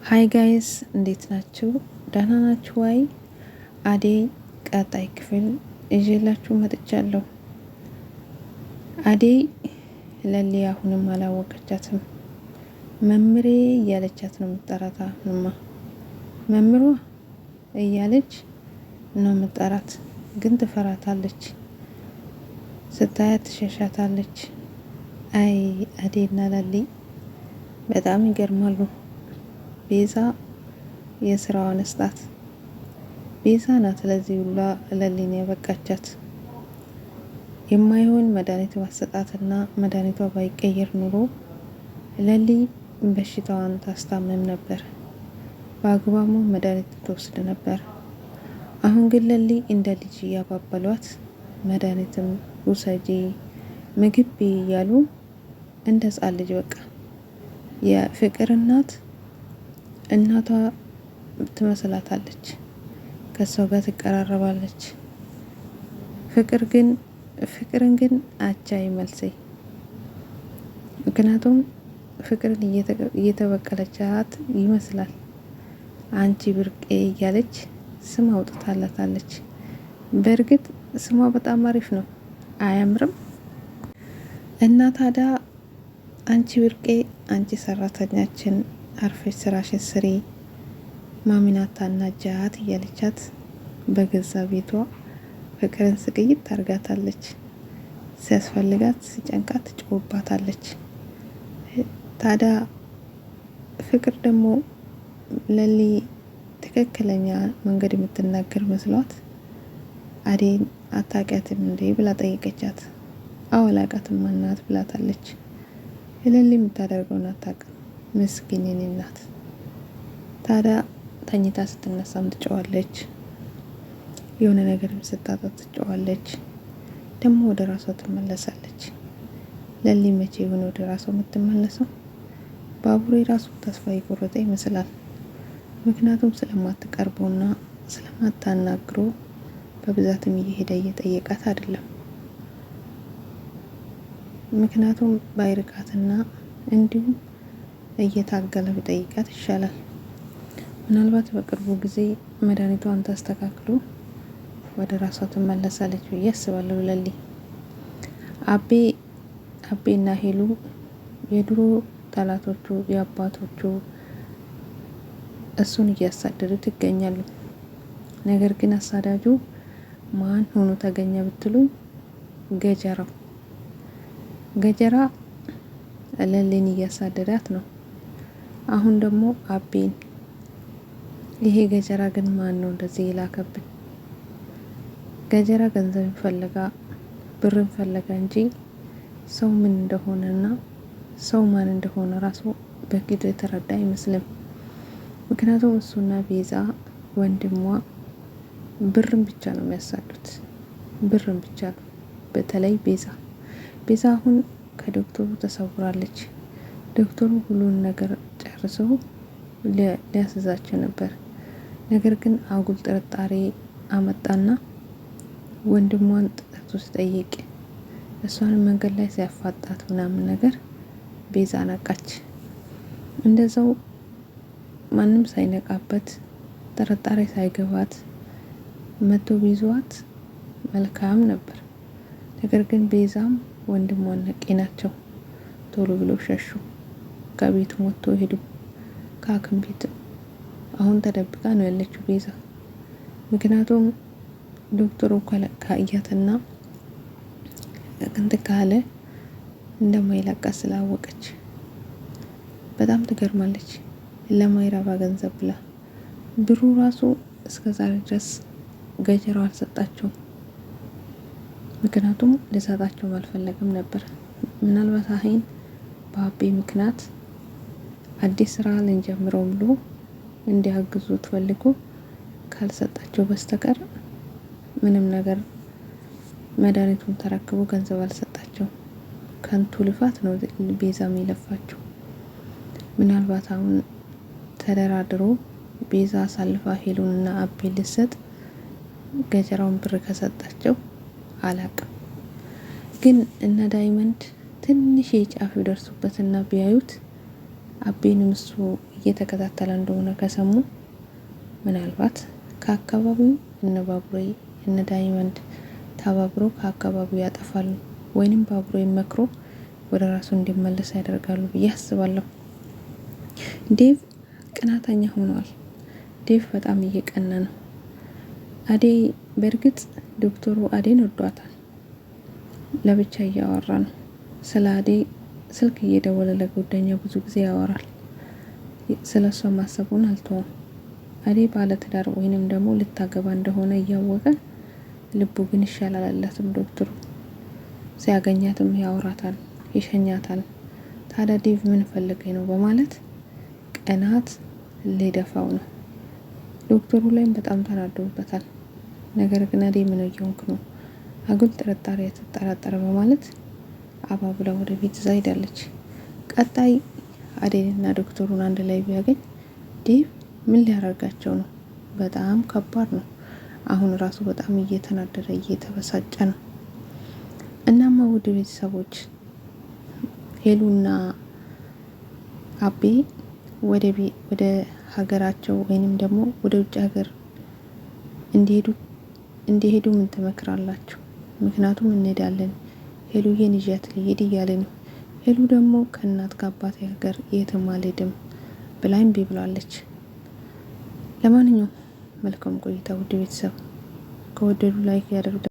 ሃይ ጋይስ እንዴት ናችሁ? ደህና ናችሁ ወይ? አደይ ቀጣይ ክፍል ይዤላችሁ መጥቻለሁ። አደይ ለሊ አሁንም አላወቀቻትም። መምሬ እያለቻት ነው የምትጠራት። አሁንማ መምሯ እያለች ነው የምትጠራት፣ ግን ትፈራታለች። ስታያት ትሸሻታለች። አይ አደይና ለሊ በጣም ይገርማሉ። ቤዛ የስራዋን ስጣት። ቤዛ ናት ለዚህ ሁላ ለሊን ያበቃቻት። የማይሆን መድኃኒት ማሰጣትና መድኃኒቷ ባይቀየር ኑሮ ለሊ በሽታዋን ታስታምም ነበር። በአግባቡ መድኃኒት ትወስድ ነበር። አሁን ግን ለሊ እንደ ልጅ እያባበሏት መድኃኒትም ውሰጂ ምግብ እያሉ እንደ ሕፃን ልጅ በቃ የፍቅር እናቷ ትመስላታለች። ከሰው ጋር ትቀራረባለች። ፍቅርን ግን አቻ ይመልሴ። ምክንያቱም ፍቅርን እየተበቀለቻት ይመስላል። አንቺ ብርቄ እያለች ስም አውጥታላታለች። በእርግጥ ስሟ በጣም አሪፍ ነው፣ አያምርም? እና ታዲያ አንቺ ብርቄ፣ አንቺ ሰራተኛችን አርፈሽ ስራሽን ስሪ፣ ማሚናታ ናጃት እያለቻት በገዛ ቤቷ ፍቅርን ስቅይት ታርጋታለች። ሲያስፈልጋት ሲጨንቃት ትጮባታለች። ታዲያ ፍቅር ደግሞ ለሊ ትክክለኛ መንገድ የምትናገር መስሏት አደይን አታውቂያትም እንዴ ብላ ጠይቀቻት። አወላቃትም ማናት ብላታለች። ለሊ የምታደርገውን አታውቅም። ምስኪን የኔ ናት። ታዲያ ተኝታ ስትነሳም ትጨዋለች፣ የሆነ ነገርም ስታጣ ትጨዋለች፣ ደግሞ ወደ ራሷ ትመለሳለች። ለሊ መቼ የሆነ ወደ ራሷ የምትመለሰው? ባቡሬ ራሱ ተስፋ የቆረጠ ይመስላል። ምክንያቱም ስለማትቀርበውና ስለማታናግሮ በብዛትም እየሄደ እየጠየቃት አይደለም። ምክንያቱም ባይርቃትና እንዲሁም እየታገለ ቢጠይቃት ይሻላል። ምናልባት በቅርቡ ጊዜ መድኃኒቷን ታስተካክሎ ወደ ራሷ ትመለሳለች ብዬ አስባለሁ። ለሊ አቤና ሄሉ የድሮ ጠላቶቹ የአባቶቹ እሱን እያሳደዱት ይገኛሉ። ነገር ግን አሳዳጁ ማን ሆኖ ተገኘ ብትሉ ገጀራ ለሊን እያሳደዳት ነው። አሁን ደግሞ አቤን። ይሄ ገጀራ ግን ማን ነው እንደዚህ ይላከብን? ገጀራ ገንዘብ ፈለጋ ብርን ፈለጋ እንጂ ሰው ምን እንደሆነና ሰው ማን እንደሆነ ራሱ በቂዱ የተረዳ አይመስልም። ምክንያቱም እሱና ቤዛ ወንድሟ ብርን ብቻ ነው የሚያሳዱት፣ ብርን ብቻ ነው። በተለይ ቤዛ አሁን ከዶክተሩ ተሰውራለች። ዶክተሩ ሁሉን ነገር ጨርሰው ሊያስዛቸው ነበር። ነገር ግን አጉል ጥርጣሬ አመጣና ወንድሟን ጠርቶ ሲጠይቅ እሷንም መንገድ ላይ ሲያፋጣት ምናምን ነገር ቤዛ ነቃች። እንደዛው ማንም ሳይነቃበት ጥርጣሬ ሳይገባት መቶ ቢዟት መልካም ነበር። ነገር ግን ቤዛም ወንድሟን ነቄ ናቸው። ቶሎ ብለው ሸሹ። ከቤቱ ወጥቶ ሄዱ። ከሐኪም ቤት አሁን ተደብቃ ነው ያለችው ቤዛ። ምክንያቱም ዶክተሩ ካያትና እንትን ካለ እንደማይለቃት ስላወቀች በጣም ትገርማለች። ለማይረባ ገንዘብ ብላ ብሩ ራሱ እስከዛሬ ድረስ ገጀራው አልሰጣቸውም። ምክንያቱም ልሰጣቸው አልፈለግም ነበር። ምናልባት አሁን በአቤ ምክንያት አዲስ ስራ ልንጀምረው ብሎ እንዲያግዙት ፈልጎ ካልሰጣቸው በስተቀር ምንም ነገር መድኃኒቱን ተረክቦ ገንዘብ አልሰጣቸው። ከንቱ ልፋት ነው ቤዛም የለፋቸው። ምናልባት አሁን ተደራድሮ ቤዛ አሳልፋ ሄሉንና አቤ ልሰጥ ገጀራውን ብር ከሰጣቸው አላቅም። ግን እነ ዳይመንድ ትንሽ የጫፍ ይደርሱበትና ቢያዩት አቤንም እሱ እየተከታተለ እንደሆነ ከሰሙ ምናልባት ከአካባቢው እነ ባቡሬ እነ ዳይመንድ ተባብሮ ከአካባቢው ያጠፋሉ ወይንም ባቡሬ መክሮ ወደ ራሱ እንዲመለስ ያደርጋሉ ብዬ አስባለሁ። ዴቭ ቅናተኛ ሆኗል። ዴቭ በጣም እየቀና ነው። አደይ በእርግጥ ዶክተሩ አደይን ወዷታል። ለብቻ እያወራ ነው ስለ አደይ ስልክ እየደወለ ለጓደኛ ብዙ ጊዜ ያወራል። ስለሷ ማሰቡን አልተወም። አደይ ባለትዳር ወይንም ደግሞ ልታገባ እንደሆነ እያወቀ ልቡ ግን ይሻላልለትም። ዶክተሩ ሲያገኛትም ያወራታል፣ ይሸኛታል። ታዲያ ዴቭ ምን ፈልገኝ ነው በማለት ቅናት ሊደፋው ነው። ዶክተሩ ላይም በጣም ተናዶበታል። ነገር ግን አደይ ምን እየሆንክ ነው? አጉል ጥርጣሬ የተጠራጠረ በማለት አባብላ ወደ ቤት ይዛ ሄዳለች። ቀጣይ አደይና ዶክተሩን አንድ ላይ ቢያገኝ ዴቭ ምን ሊያደርጋቸው ነው? በጣም ከባድ ነው። አሁን ራሱ በጣም እየተናደደ እየተበሳጨ ነው። እናማ ውድ ቤተሰቦች ሄሉና አቤ ወደ ሀገራቸው ወይንም ደግሞ ወደ ውጭ ሀገር እንዲሄዱ ምን ትመክራላችሁ? ምክንያቱም እንሄዳለን ሄሉዬን ይዣት ልሄድ እያለ ነው። ሄሉ ደግሞ ከእናት ከአባት ሀገር የትም አልሄድም ብላ እምቢ ብላለች። ለማንኛውም መልካም ቆይታ ውድ ቤተሰብ። ከወደዱ ላይክ ያደርጉ።